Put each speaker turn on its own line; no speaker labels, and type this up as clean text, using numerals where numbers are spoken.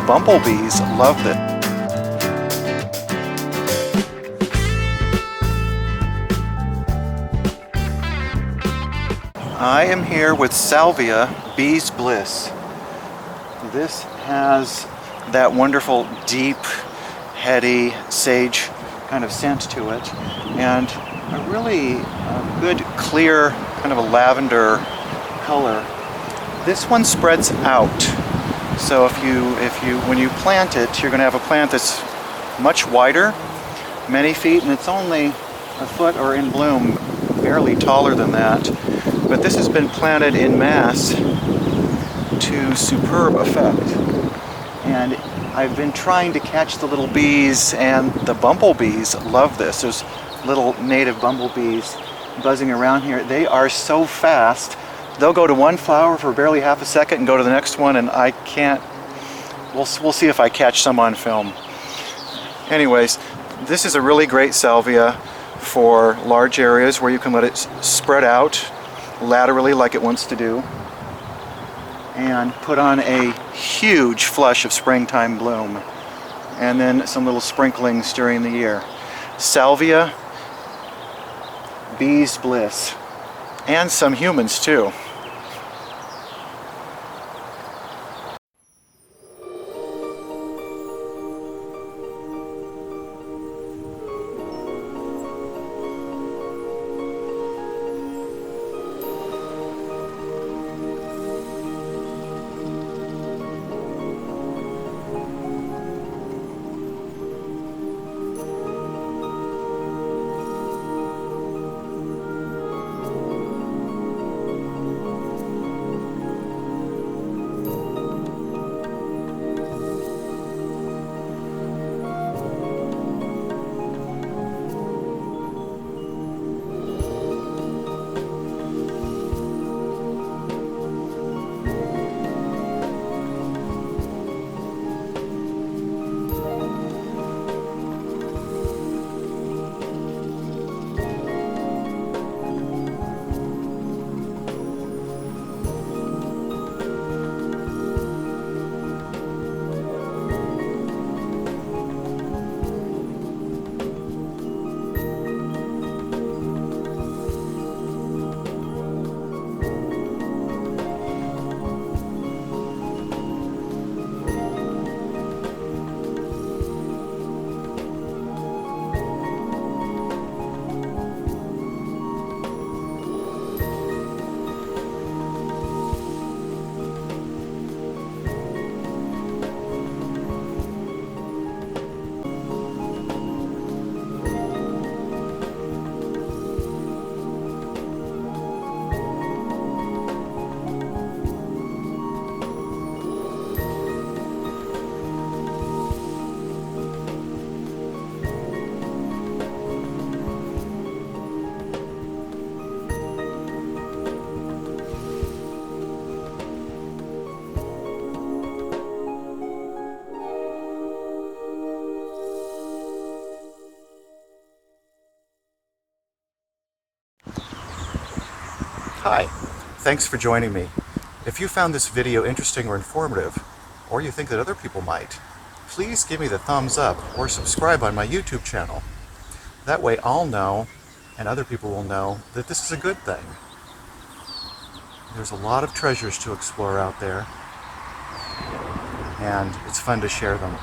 bumblebees love this. I am here with Salvia Bee's Bliss. This has that wonderful, deep, heady sage kind of scent to it, and a really good, clear, kind of a lavender color. This one spreads out. So when you plant it, you're going to have a plant that's much wider, many feet, and it's only a foot or in bloom, barely taller than that. But this has been planted in mass to superb effect. And I've been trying to catch the little bees, and the bumblebees love this. There's little native bumblebees buzzing around here. They are so fast. They'll go to one flower for barely half a second and go to the next one, and I can't, we'll see if I catch some on film. Anyways, this is a really great salvia for large areas where you can let it spread out laterally like it wants to do, and put on a huge flush of springtime bloom, and then some little sprinklings during the year. Salvia Bee's Bliss, and some humans too. Hi, thanks for joining me. If you found this video interesting or informative, or you think that other people might, please give me the thumbs up or subscribe on my YouTube channel. That way I'll know, and other people will know, that this is a good thing. There's a lot of treasures to explore out there, and it's fun to share them.